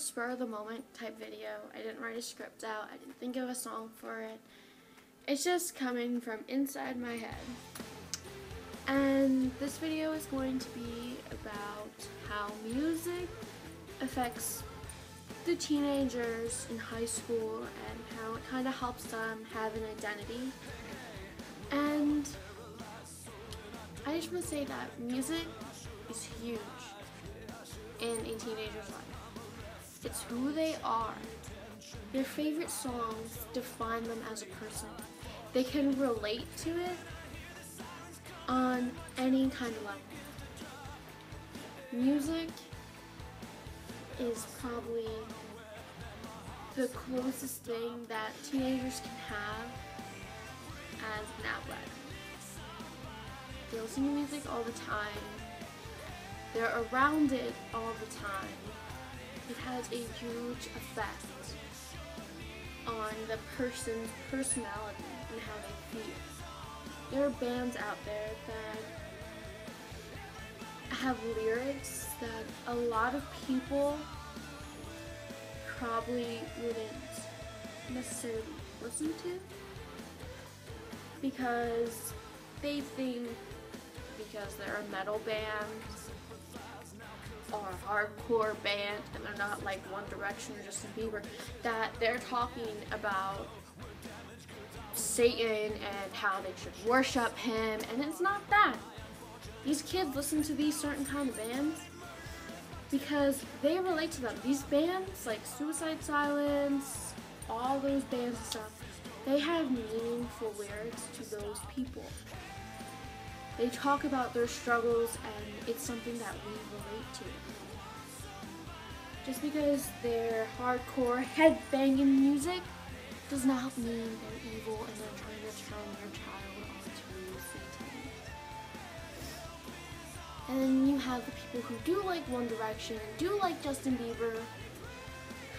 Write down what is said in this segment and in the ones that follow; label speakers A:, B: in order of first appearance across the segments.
A: spur of the moment type video. I didn't write a script out. I didn't think of a song for it. It's just coming from inside my head. And this video is going to be about how music affects the teenagers in high school and how it kind of helps them have an identity. And I just want to say that music is huge in a teenager's life. It's who they are. Their favorite songs define them as a person. They can relate to it on any kind of level. Music is probably the closest thing that teenagers can have as an outlet. They listen to music all the time. They're around it all the time. It has a huge effect on the person's personality and how they feel. There are bands out there that have lyrics that a lot of people probably wouldn't necessarily listen to because they think because they're a metal band or a hardcore band and they're not like One Direction or Justin Bieber, that they're talking about Satan and how they should worship him, and it's not that. These kids listen to these certain kind of bands because they relate to them. These bands like Suicide Silence, all those bands and stuff, they have meaningful lyrics to those people. They talk about their struggles and it's something that we relate to. Just because they're hardcore headbanging music does not mean they're evil and they're trying to turn your child onto Satan. And then you have the people who do like One Direction, do like Justin Bieber,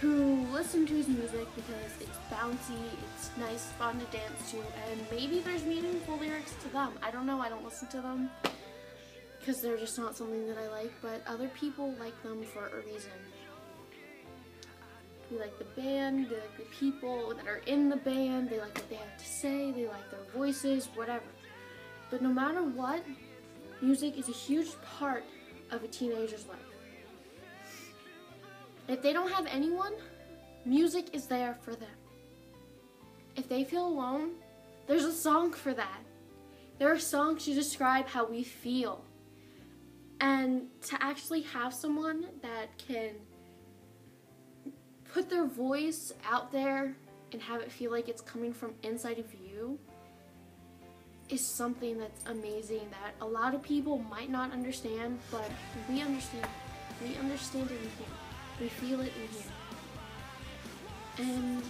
A: who listen to his music because it's bouncy, it's nice, fun to dance to, and maybe there's meaningful lyrics to them. I don't know, I don't listen to them because they're just not something that I like, but other people like them for a reason. They like the band, they like the people that are in the band, they like what they have to say, they like their voices, whatever. But no matter what, music is a huge part of a teenager's life. If they don't have anyone, music is there for them. If they feel alone, there's a song for that. There are songs to describe how we feel. And to actually have someone that can put their voice out there and have it feel like it's coming from inside of you is something that's amazing that a lot of people might not understand, but we understand. We understand it in here. We feel it in here. And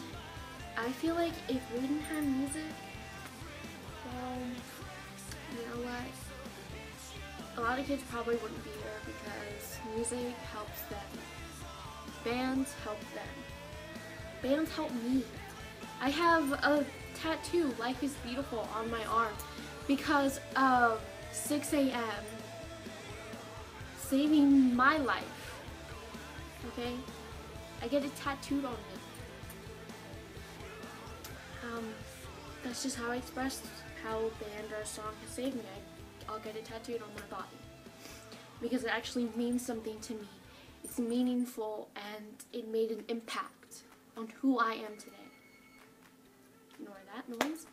A: I feel like if we didn't have music, well, you know what? A lot of kids probably wouldn't be here because music helps them. Bands help them. Bands help me. I have a tattoo, Life is Beautiful, on my arm because of 6 a.m. saving my life. Okay? I get it tattooed on me. That's just how I express how a band or a song has saved me. I'll get it tattooed on my body because it actually means something to me. It's meaningful and it made an impact on who I am today. Ignore that noise.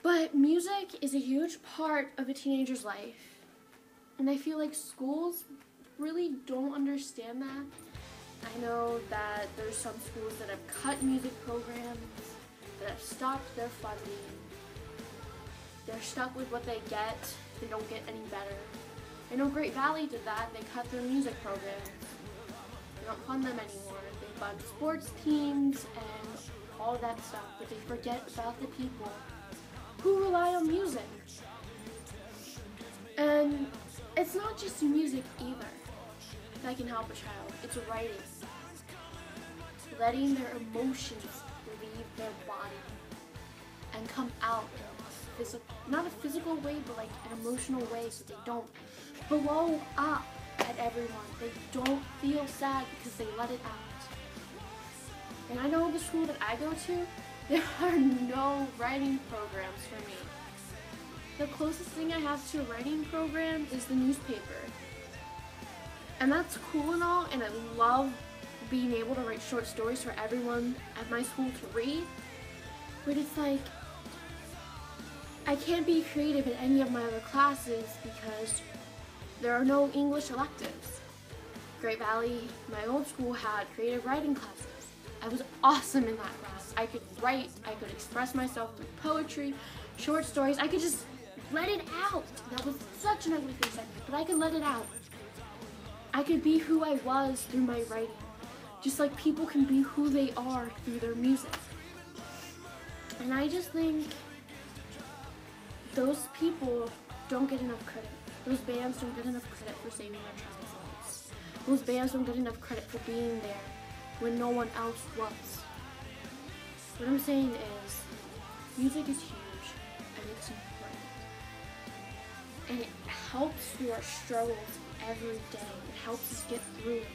A: But music is a huge part of a teenager's life. And I feel like schools really don't understand that. I know that there's some schools that have cut music programs, that have stopped their funding. They're stuck with what they get. They don't get any better. I know Great Valley did that. They cut their music programs. They don't fund them anymore. They fund sports teams and all that stuff, but they forget about the people who rely on music. And it's not just music either that can help a child. It's writing. Letting their emotions leave their body and come out in not a physical way, but like an emotional way, so they don't blow up at everyone. They don't feel sad because they let it out. And I know the school that I go to, there are no writing programs for me. The closest thing I have to a writing program is the newspaper. And that's cool and all, and I love being able to write short stories for everyone at my school to read. But it's like, I can't be creative in any of my other classes because there are no English electives. Great Valley, my old school, had creative writing classes. I was awesome in that class. I could write, I could express myself through poetry, short stories. I could just let it out. That was such an ugly thing, but I could let it out. I could be who I was through my writing, just like people can be who they are through their music. And I just think those people don't get enough credit. Those bands don't get enough credit for saving their child's lives. Those bands don't get enough credit for being there when no one else was. What I'm saying is, music is huge and it's important. And it helps through our struggles every day. It helps us get through it.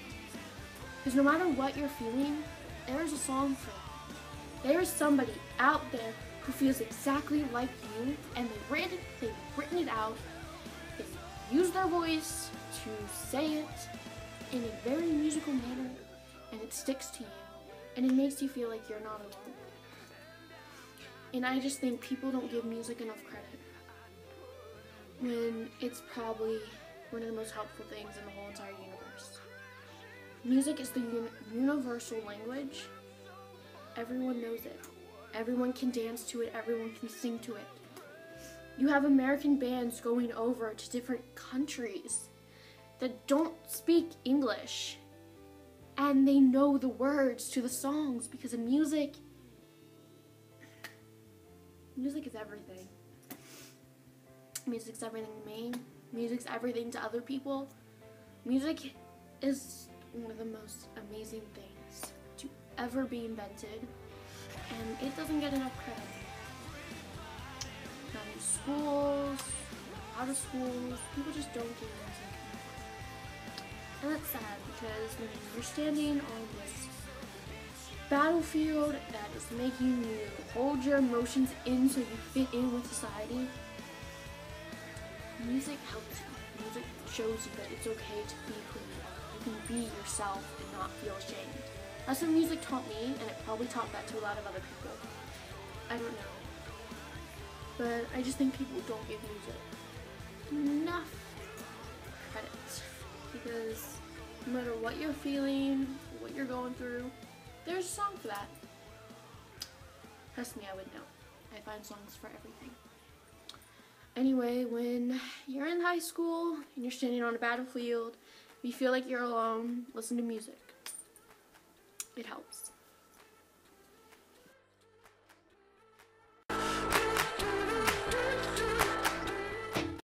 A: Because no matter what you're feeling, there is a song for it. There is somebody out there who feels exactly like you, and they've written it out. They use their voice to say it in a very musical manner, and it sticks to you, and it makes you feel like you're not alone. And I just think people don't give music enough credit when it's probably one of the most helpful things in the whole entire universe. Music is the universal language. Everyone knows it. Everyone can dance to it. Everyone can sing to it. You have American bands going over to different countries that don't speak English, and they know the words to the songs because of music. Music is everything. Music's everything to me. Music's everything to other people. Music is one of the most amazing things to ever be invented, and it doesn't get enough credit. Not in schools, out of schools, people just don't give music enough. And that's sad because when you're standing on this battlefield that is making you hold your emotions in so you fit in with society, music helps you. Music shows you that it's okay to be who you are. You can be yourself and not feel ashamed. That's what music taught me, and it probably taught that to a lot of other people. I don't know. But I just think people don't give music enough credit. Because no matter what you're feeling, what you're going through, there's a song for that. Trust me, I would know. I find songs for everything. Anyway, when you're in high school and you're standing on a battlefield, you feel like you're alone, listen to music. It helps.